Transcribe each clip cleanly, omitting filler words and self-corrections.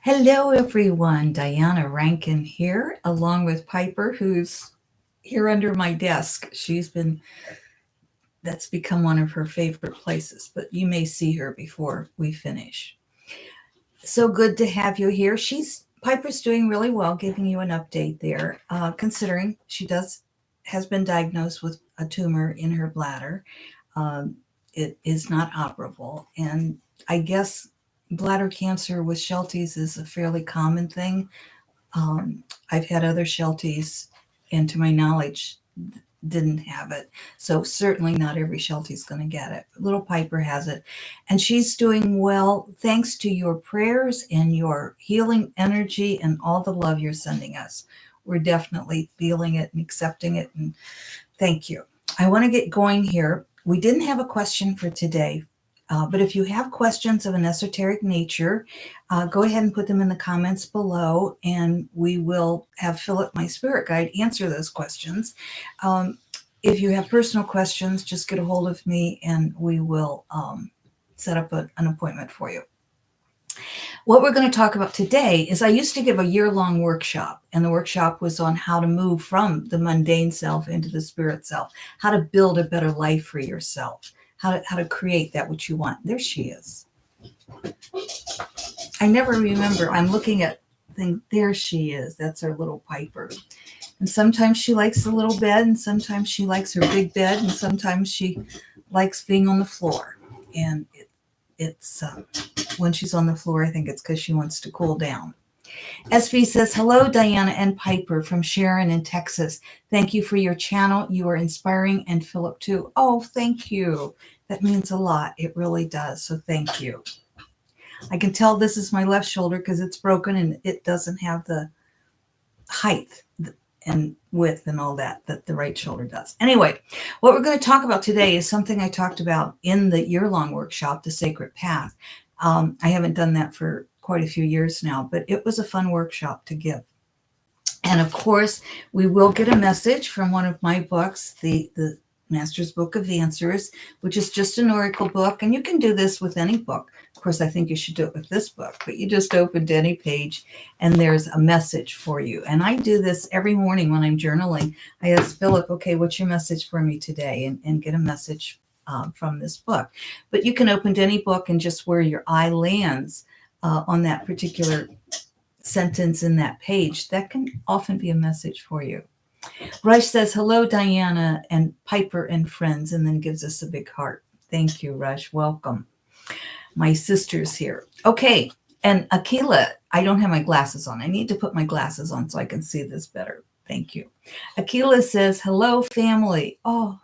Hello, everyone. Diana Rankin here, along with Piper, who's here under my desk. That's become one of her favorite places, but you may see her before we finish. So good to have you here. Piper's doing really well, giving you an update there, considering has been diagnosed with a tumor in her bladder. Um, it is not operable, and I guess bladder cancer with Shelties is a fairly common thing. I've had other Shelties, and to my knowledge, didn't have it. So certainly not every Sheltie's going to get it. Little Piper has it, and she's doing well thanks to your prayers and your healing energy and all the love you're sending us. We're definitely feeling it and accepting it, and thank you. I want to get going here. We didn't have a question for today, but if you have questions of an esoteric nature, go ahead and put them in the comments below, and we will have Phillip, my spirit guide, answer those questions. If you have personal questions, just get a hold of me, and we will set up an appointment for you. What we're going to talk about today is I used to give a year-long workshop, and the workshop was on how to move from the mundane self into the spirit self, how to build a better life for yourself, how to create that which you want. There she is. I never remember. I'm looking at things. There she is. That's our little Piper. And sometimes she likes the little bed, and sometimes she likes her big bed, and sometimes she likes being on the floor. And it's when she's on the floor, I think it's because she wants to cool down. SV says, hello, Diana and Piper from Sharon in Texas. Thank you for your channel. You are inspiring, and Phillip too. Oh, thank you. That means a lot. It really does. So thank you. I can tell this is my left shoulder because it's broken and it doesn't have the height and width and all that the right shoulder does. Anyway, what we're going to talk about today is something I talked about in the year-long workshop, The Sacred Path. I haven't done that for quite a few years now, but it was a fun workshop to give. And of course, we will get a message from one of my books, the Master's Book of Answers, which is just an oracle book. And you can do this with any book. Of course, I think you should do it with this book, but you just opened any page and there's a message for you. And I do this every morning when I'm journaling. I ask Phillip, okay, what's your message for me today? And get a message from this book. But you can open any book and just where your eye lands on that particular sentence in that page, that can often be a message for you. Rush says, hello, Diana and Piper and friends, and then gives us a big heart. Thank you, Rush. Welcome. My sister's here. Okay. And Akila, I don't have my glasses on. I need to put my glasses on so I can see this better. Thank you. Akila says, hello, family. Oh,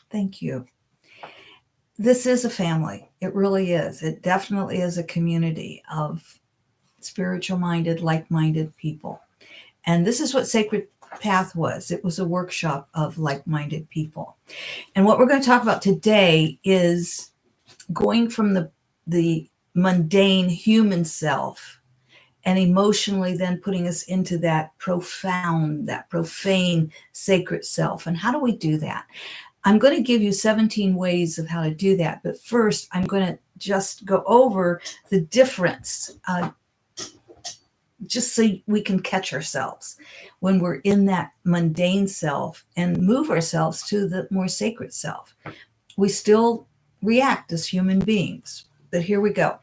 thank you. This is a family. It really is. It definitely is a community of spiritual-minded, like-minded people. And this is what Sacred Path was. It was a workshop of like-minded people. And what we're going to talk about today is going from the mundane human self and emotionally then putting us into that profound, that profane sacred self. And how do we do that? I'm going to give you 17 ways of how to do that. But first, I'm going to just go over the difference, just so we can catch ourselves when we're in that mundane self and move ourselves to the more sacred self. We still react as human beings, but here we go.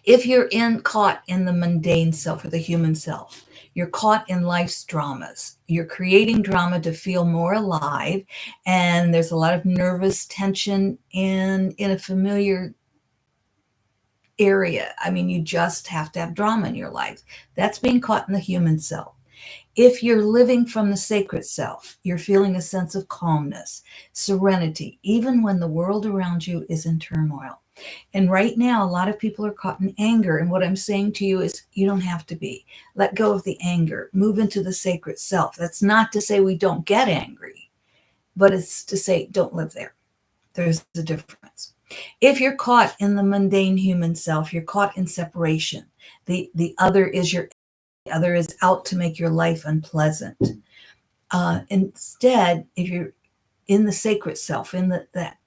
If you're caught in the mundane self or the human self, you're caught in life's dramas. You're creating drama to feel more alive, and there's a lot of nervous tension in a familiar area. I mean, you just have to have drama in your life. That's being caught in the human self. If you're living from the sacred self, you're feeling a sense of calmness, serenity, even when the world around you is in turmoil. And right now, a lot of people are caught in anger. And what I'm saying to you is you don't have to be. Let go of the anger. Move into the sacred self. That's not to say we don't get angry, but it's to say don't live there. There's a difference. If you're caught in the mundane human self, you're caught in separation. The other is out to make your life unpleasant. Instead, if you're in the sacred self, in that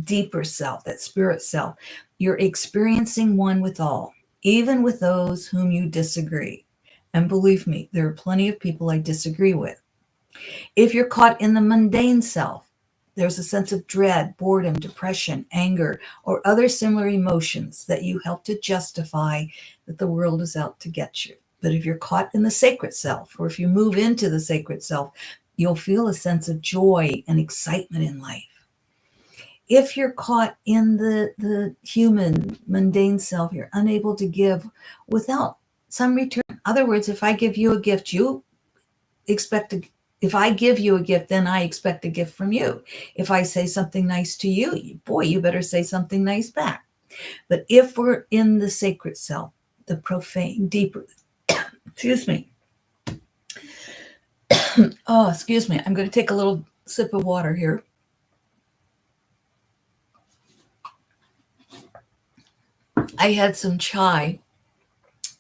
deeper self, that spirit self, you're experiencing one with all. even with those whom you disagree. And believe me, there are plenty of people I disagree with. If you're caught in the mundane self, there's a sense of dread, boredom, depression, anger, or other similar emotions that you help to justify that the world is out to get you. But if you're caught in the sacred self, or if you move into the sacred self, you'll feel a sense of joy and excitement in life. If you're caught in the human, mundane self, you're unable to give without some return. In other words, if I give you a gift, you expect to, if I give you a gift, then I expect a gift from you. If I say something nice to you, boy, you better say something nice back. But if we're in the sacred self, the profane, deeper, excuse me. Oh, excuse me. I'm going to take a little sip of water here. I had some chai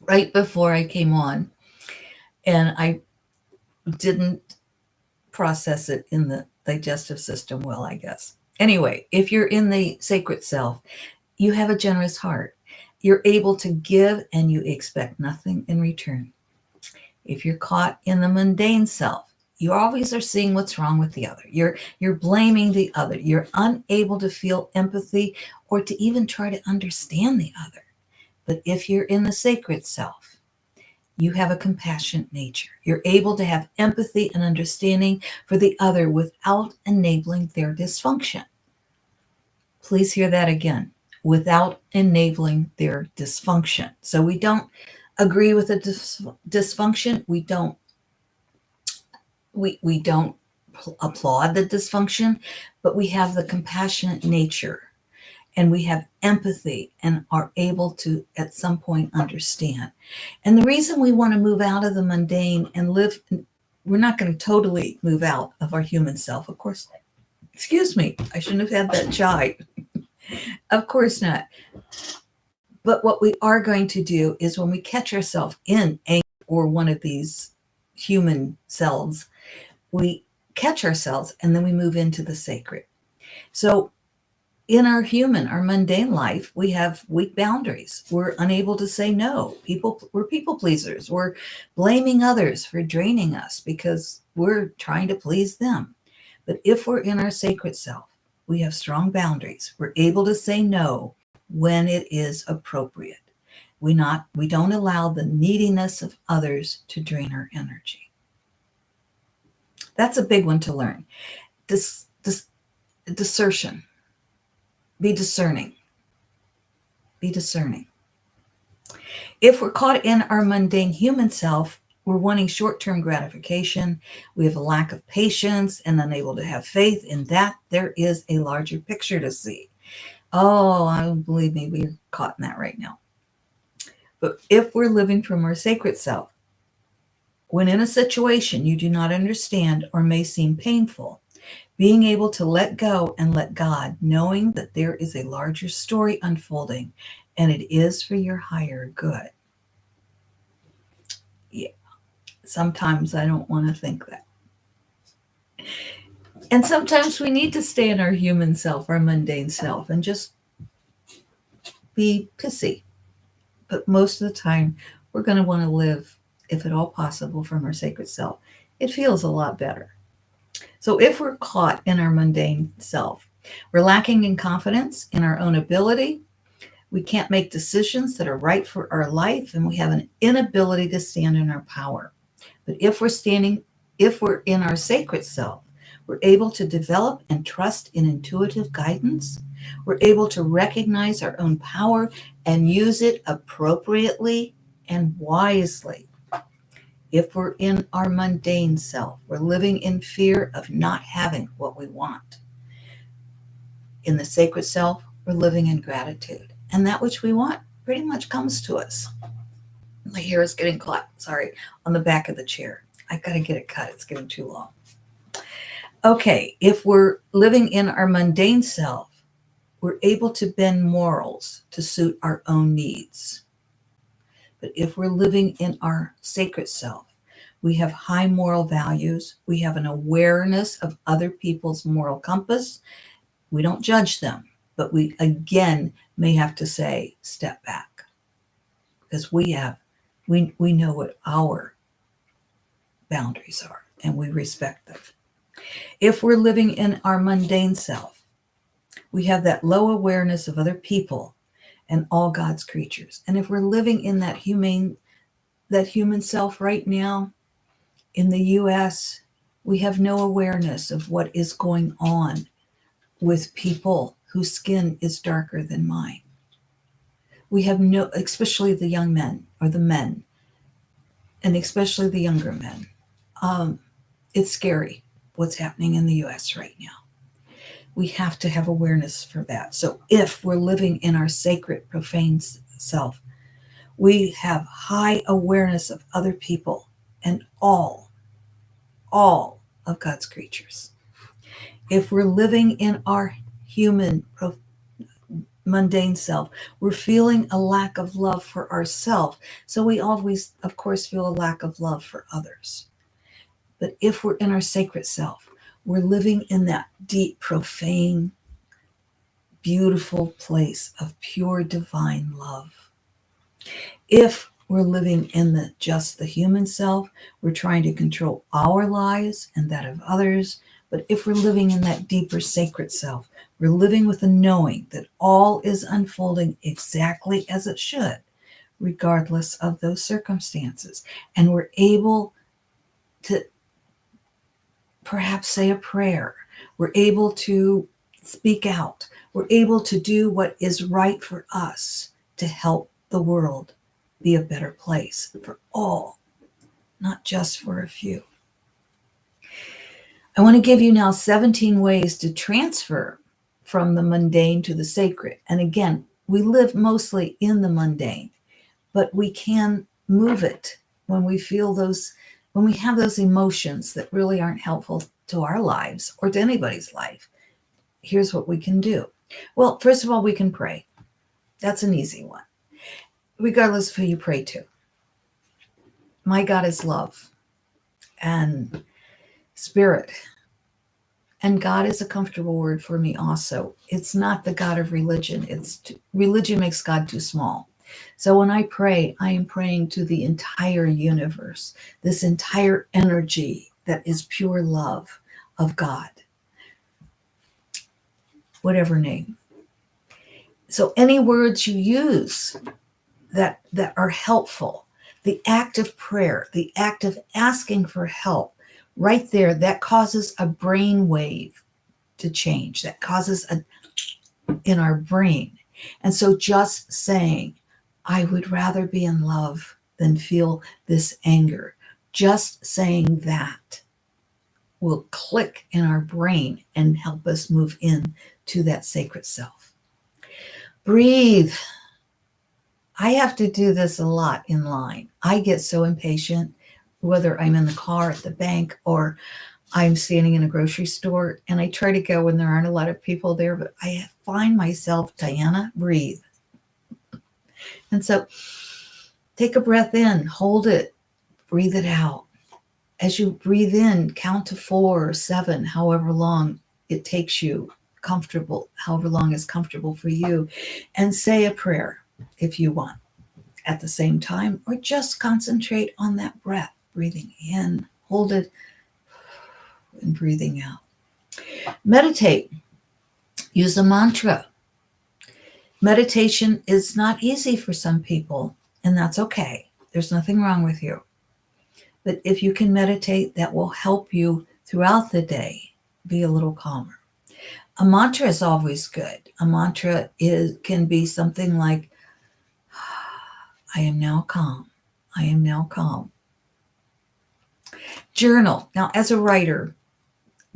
right before I came on, and I didn't process it in the digestive system well, I guess. Anyway, if you're in the sacred self, you have a generous heart. You're able to give and you expect nothing in return. If you're caught in the mundane self, you always are seeing what's wrong with the other. You're blaming the other. You're unable to feel empathy or to even try to understand the other. But if you're in the sacred self, you have a compassionate nature. You're able to have empathy and understanding for the other without enabling their dysfunction. Please hear that again. Without enabling their dysfunction. So we don't agree with the dysfunction. We don't applaud the dysfunction, but we have the compassionate nature and we have empathy and are able to at some point understand. And the reason we want to move out of the mundane and live, we're not going to totally move out of our human self, of course. Excuse me, I shouldn't have had that chai. Of course not. But what we are going to do is when we catch ourselves in anger or one of these human selves, we catch ourselves and then we move into the sacred. So in our human, our mundane life, we have weak boundaries. We're unable to say no. We're people pleasers. We're blaming others for draining us because we're trying to please them. But if we're in our sacred self, we have strong boundaries. We're able to say no when it is appropriate. We don't allow the neediness of others to drain our energy. That's a big one to learn. Discernment. Be discerning. Be discerning. If we're caught in our mundane human self, we're wanting short-term gratification. We have a lack of patience and unable to have faith in that there is a larger picture to see. Oh, believe me, we're caught in that right now. But if we're living from our sacred self, when in a situation you do not understand or may seem painful, being able to let go and let God, knowing that there is a larger story unfolding and it is for your higher good. Yeah, sometimes I don't want to think that. And sometimes we need to stay in our human self, our mundane self, and just be pissy. But most of the time, we're going to want to live, if at all possible, from our sacred self. It feels a lot better. So if we're caught in our mundane self, we're lacking in confidence in our own ability. We can't make decisions that are right for our life, and we have an inability to stand in our power. But if we're in our sacred self, we're able to develop and trust in intuitive guidance. We're able to recognize our own power and use it appropriately and wisely. If we're in our mundane self, we're living in fear of not having what we want. In the sacred self, we're living in gratitude. And that which we want pretty much comes to us. My hair is getting caught, on the back of the chair. I've got to get it cut. It's getting too long. Okay, if we're living in our mundane self, we're able to bend morals to suit our own needs. But if we're living in our sacred self, we have high moral values. We have an awareness of other people's moral compass. We don't judge them, but we again may have to say, step back. because we know what our boundaries are and we respect them. If we're living in our mundane self, we have that low awareness of other people and all God's creatures. And if we're living in that human self right now in the US, we have no awareness of what is going on with people whose skin is darker than mine. We have no, especially the young men or the men, and especially the younger men. It's scary what's happening in the US right now. We have to have awareness for that. So if we're living in our sacred, profane self, we have high awareness of other people and all of God's creatures. If we're living in our human, mundane self, we're feeling a lack of love for ourselves. So we always, of course, feel a lack of love for others. But if we're in our sacred self, we're living in that deep, profane, beautiful place of pure divine love. If we're living in just the human self, we're trying to control our lives and that of others. But if we're living in that deeper sacred self, we're living with a knowing that all is unfolding exactly as it should, regardless of those circumstances. And we're able to perhaps say a prayer. We're able to speak out. We're able to do what is right for us to help the world be a better place for all, not just for a few. I want to give you now 17 ways to transfer from the mundane to the sacred. And again, we live mostly in the mundane, but we can move it when we feel when we have those emotions that really aren't helpful to our lives or to anybody's life. Here's what we can do. Well, first of all, we can pray. That's an easy one, regardless of who you pray to. My God is love and spirit. And God is a comfortable word for me also. It's not the God of religion. Religion makes God too small. So when I pray, I am praying to the entire universe, this entire energy that is pure love of God, whatever name. So any words you use that are helpful, the act of prayer, the act of asking for help, right there, that causes a brain wave to change. That causes in our brain. And so just saying, I would rather be in love than feel this anger. Just saying that will click in our brain and help us move in to that sacred self. Breathe. I have to do this a lot in line. I get so impatient, whether I'm in the car, at the bank, or I'm standing in a grocery store, and I try to go when there aren't a lot of people there, but I find myself, Diana, breathe. And so take a breath in, hold it, breathe it out. As you breathe in, count to 4 or 7, however long it takes you, comfortable, however long is comfortable for you, and say a prayer if you want at the same time, or just concentrate on that breath, breathing in, hold it, and breathing out. Meditate. Use a mantra. Meditation is not easy for some people, and that's okay. There's nothing wrong with you. But if you can meditate, that will help you throughout the day be a little calmer. A mantra is always good. A mantra can be something like, I am now calm. I am now calm. Journal. Now, as a writer,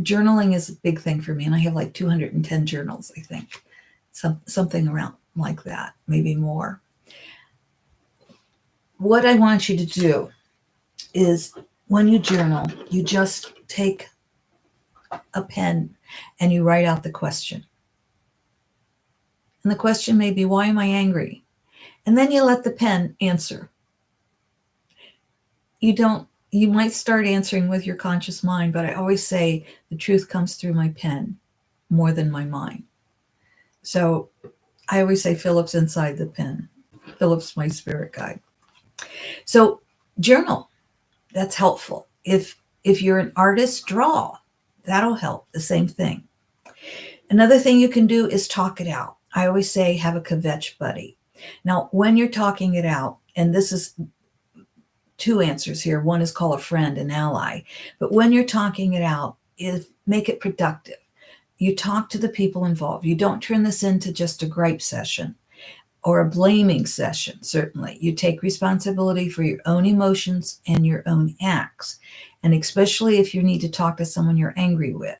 journaling is a big thing for me, and I have like 210 journals, I think. Something around like that, maybe more. What I want you to do is when you journal, you just take a pen and you write out the question. And the question may be, why am I angry? And then you let the pen answer. You might start answering with your conscious mind, but I always say the truth comes through my pen more than my mind. So I always say Philip's inside the pen. Phillip's my spirit guide. So journal, that's helpful. If you're an artist, draw. That'll help. The same thing. Another thing you can do is talk it out. I always say have a kvetch buddy. Now, when you're talking it out, and this is two answers here. One is call a friend, an ally. But when you're talking it out, make it productive. You talk to the people involved. You don't turn this into just a gripe session or a blaming session, certainly. You take responsibility for your own emotions and your own acts. And especially if you need to talk to someone you're angry with,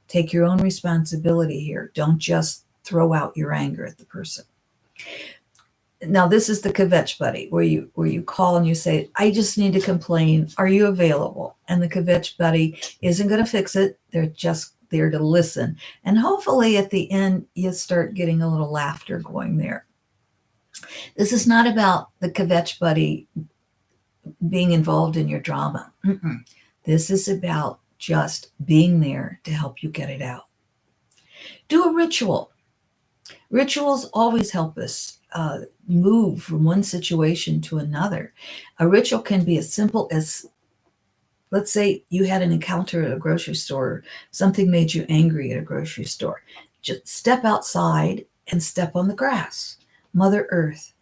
take your own responsibility here. Don't just throw out your anger at the person. Now, this is the kvetch buddy, where you call and you say, I just need to complain. Are you available? And the kvetch buddy isn't going to fix it. They're just there to listen. And hopefully at the end, you start getting a little laughter going there. This is not about the kvetch buddy being involved in your drama. This is about just being there to help you get it out. Do a ritual. Rituals always help us move from one situation to another. A ritual can be as simple as, let's say you had an encounter at a grocery store, something made you angry at a grocery store. Just step outside and step on the grass. Mother Earth,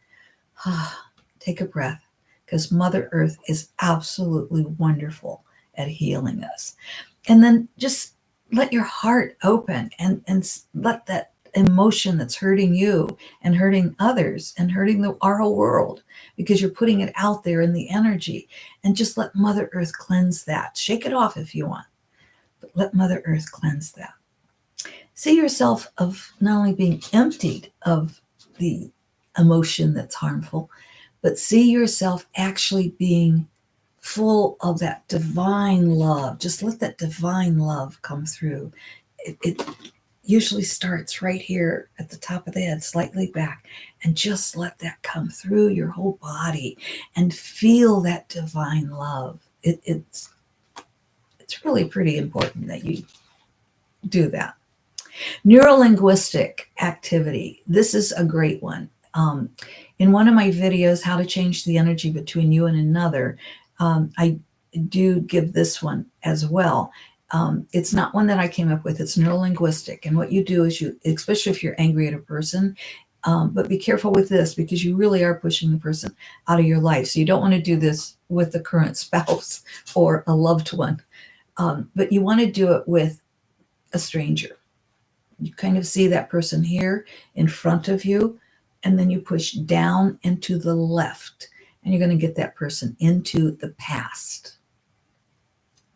take a breath, because Mother Earth is absolutely wonderful at healing us. And then just let your heart open and let that emotion that's hurting you and hurting others and hurting our whole world, because you're putting it out there in the energy, and just let Mother Earth cleanse that. Shake it off if you want, but let Mother Earth cleanse that. See yourself of not only being emptied of the emotion that's harmful, but see yourself actually being full of that divine love. Just let that divine love come through. It usually starts right here at the top of the head, slightly back, and just let that come through your whole body and feel that divine love. It's really pretty important that you do that. Neurolinguistic activity. This is a great one. In one of my videos, How to Change the Energy Between You and Another, I do give this one as well. It's not one that I came up with. It's neurolinguistic. And what you do is especially if you're angry at a person, but be careful with this, because you really are pushing the person out of your life. So you don't want to do this with the current spouse or a loved one, but you want to do it with a stranger. You kind of see that person here in front of you, and then you push down and to the left, and you're going to get that person into the past.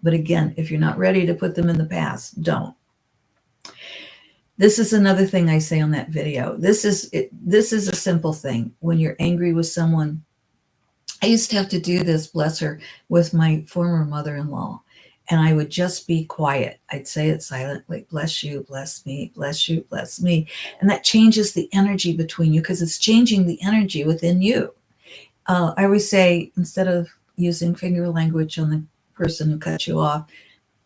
But again, if you're not ready to put them in the past, don't. This is another thing I say on that video. This is a simple thing. When you're angry with someone, I used to have to do this, bless her, with my former mother-in-law. And I would just be quiet. I'd say it silently. Bless you, bless me, bless you, bless me. And that changes the energy between you, because it's changing the energy within you. I always say, instead of using finger language on the person who cut you off,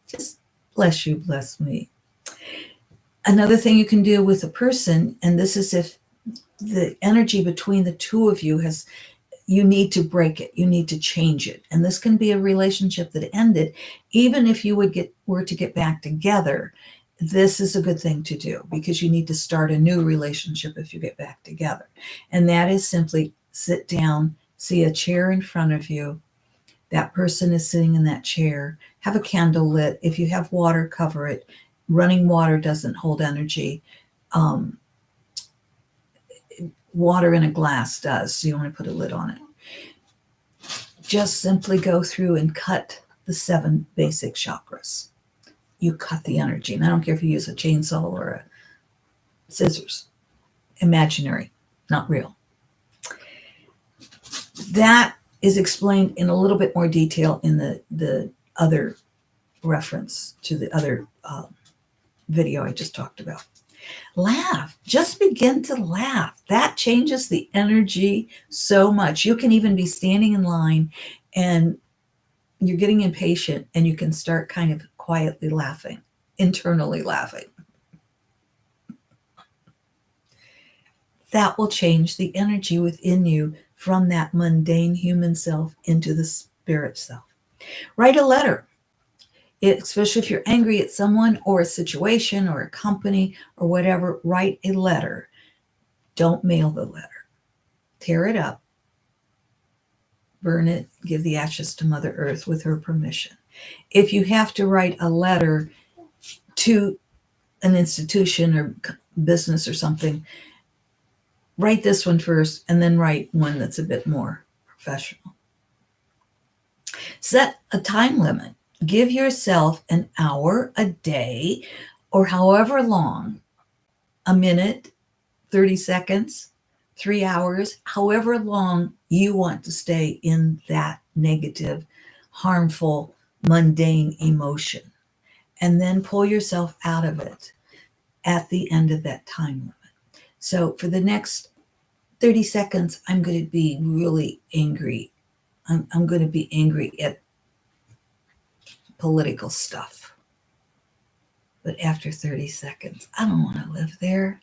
just bless you, bless me. Another thing you can do with a person, and this is if the energy between the two of you you need to break it. You need to change it. And this can be a relationship that ended. Even if you were to get back together, this is a good thing to do, because you need to start a new relationship if you get back together. And that is simply sit down, see a chair in front of you. That person is sitting in that chair. Have a candle lit. If you have water, cover it. Running water doesn't hold energy. Water in a glass does, so you want to put a lid on it. Just simply go through and cut the 7 basic chakras. You cut the energy. And I don't care if you use a chainsaw or a scissors. Imaginary, not real. That is explained in a little bit more detail in the other reference to the other video I just talked about. Laugh. Just begin to laugh. That changes the energy so much. You can even be standing in line and you're getting impatient, and you can start kind of quietly laughing, internally laughing. That will change the energy within you from that mundane human self into the spirit self. Write a letter, especially if you're angry at someone or a situation or a company or whatever. Write a letter. Don't mail the letter. Tear it up, burn it, give the ashes to Mother Earth with her permission. If you have to write a letter to an institution or business or something, write this one first and then write one that's a bit more professional. Set a time limit. Give yourself an hour a day or however long, a minute, 30 seconds, 3 hours, however long you want to stay in that negative, harmful, mundane emotion. And then pull yourself out of it at the end of that time limit. So for the next 30 seconds, I'm going to be really angry. I'm going to be angry at political stuff. But after 30 seconds, I don't want to live there.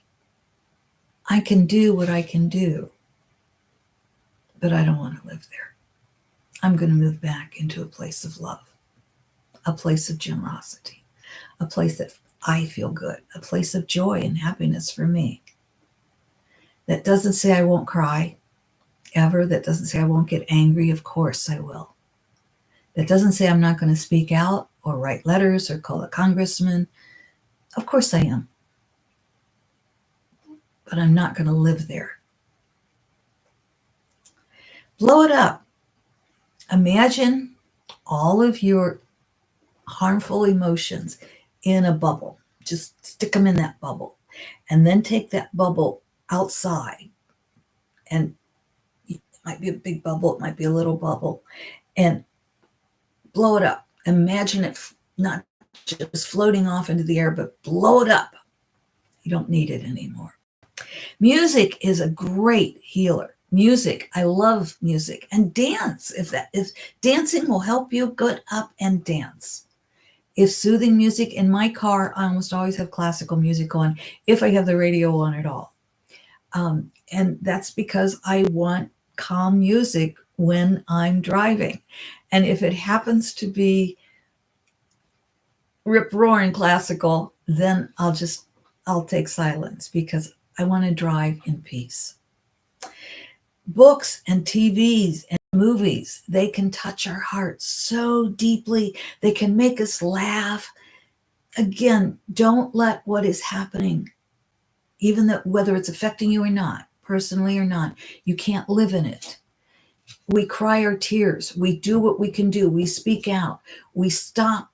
I can do what I can do, but I don't want to live there. I'm going to move back into a place of love, a place of generosity, a place that I feel good, a place of joy and happiness for me. That doesn't say I won't cry ever. That doesn't say I won't get angry. Of course I will. That doesn't say I'm not going to speak out or write letters or call a congressman. Of course I am. But I'm not going to live there. Blow it up. Imagine all of your harmful emotions in a bubble. Just stick them in that bubble. And then take that bubble outside. And it might be a big bubble. It might be a little bubble. And blow it up. Imagine it not just floating off into the air, but blow it up. You don't need it anymore. Music is a great healer. Music, I love music. And dance. If dancing will help you, get up and dance. If soothing music, in my car, I almost always have classical music on, if I have the radio on at all. And that's because I want calm music when I'm driving. And if it happens to be rip-roaring classical, then I'll take silence because I want to drive in peace. Books and TVs and movies, they can touch our hearts so deeply. They can make us laugh. Again, don't let what is happening, even that whether it's affecting you or not, personally or not, you can't live in it. We cry our tears. We do what we can do. We speak out. We stop.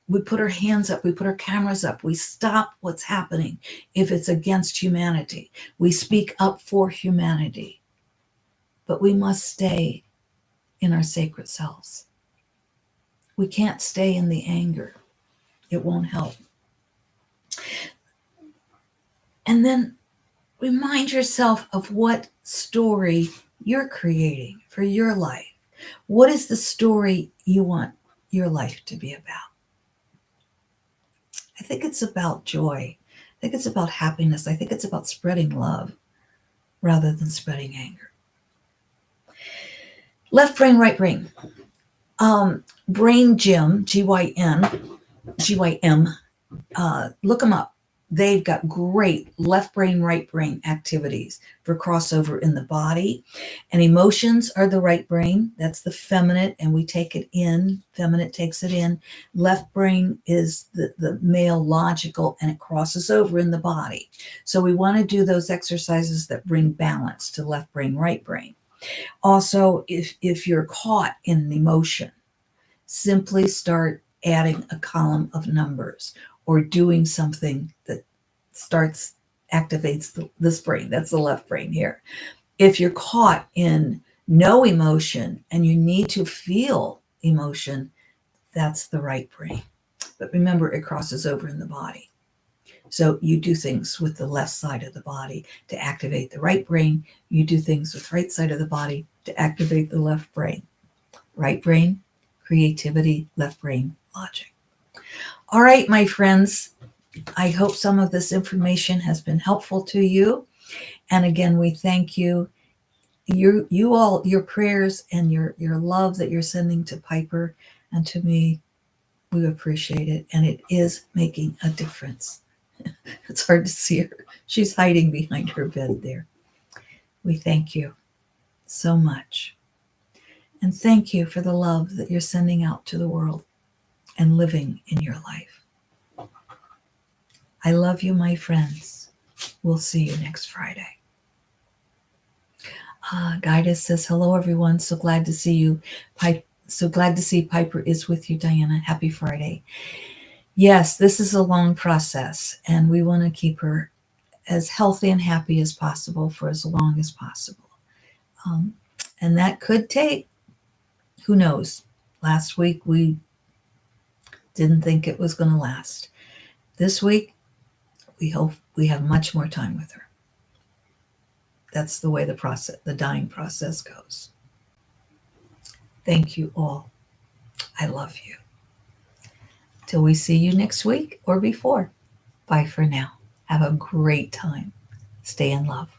We put our hands up. We put our cameras up. We stop what's happening if it's against humanity. We speak up for humanity. But we must stay in our sacred selves. We can't stay in the anger. It won't help. And then remind yourself of what story you're creating for your life. What is the story you want your life to be about? I think it's about joy. I think it's about happiness. I think it's about spreading love rather than spreading anger. Left brain, right brain. Brain Gym, GYM, look them up. They've got great left brain, right brain activities for crossover in the body. And emotions are the right brain. That's the feminine, and we take it in. Feminine takes it in. Left brain is the male logical, and it crosses over in the body. So we want to do those exercises that bring balance to left brain, right brain. Also, if you're caught in an emotion, simply start adding a column of numbers or doing something that activates this brain. That's the left brain here. If you're caught in no emotion and you need to feel emotion, that's the right brain. But remember, it crosses over in the body. So you do things with the left side of the body to activate the right brain. You do things with the right side of the body to activate the left brain. Right brain, creativity, left brain, logic. All right, my friends, I hope some of this information has been helpful to you. And again, we thank you. You all, your prayers and your love that you're sending to Piper and to me, we appreciate it. And it is making a difference. It's hard to see her. She's hiding behind her bed there. We thank you so much. And thank you for the love that you're sending out to the world and living in your life. I love you, my friends. We'll see you next Friday. Guidus says, hello, everyone. So glad to see you. So glad to see Piper is with you, Diana. Happy Friday. Yes, this is a long process, and we want to keep her as healthy and happy as possible for as long as possible. And that could take, who knows? Last week, we didn't think it was going to last. This week, we hope we have much more time with her. That's the way the dying process goes. Thank you all. I love you. Till we see you next week or before. Bye for now. Have a great time. Stay in love.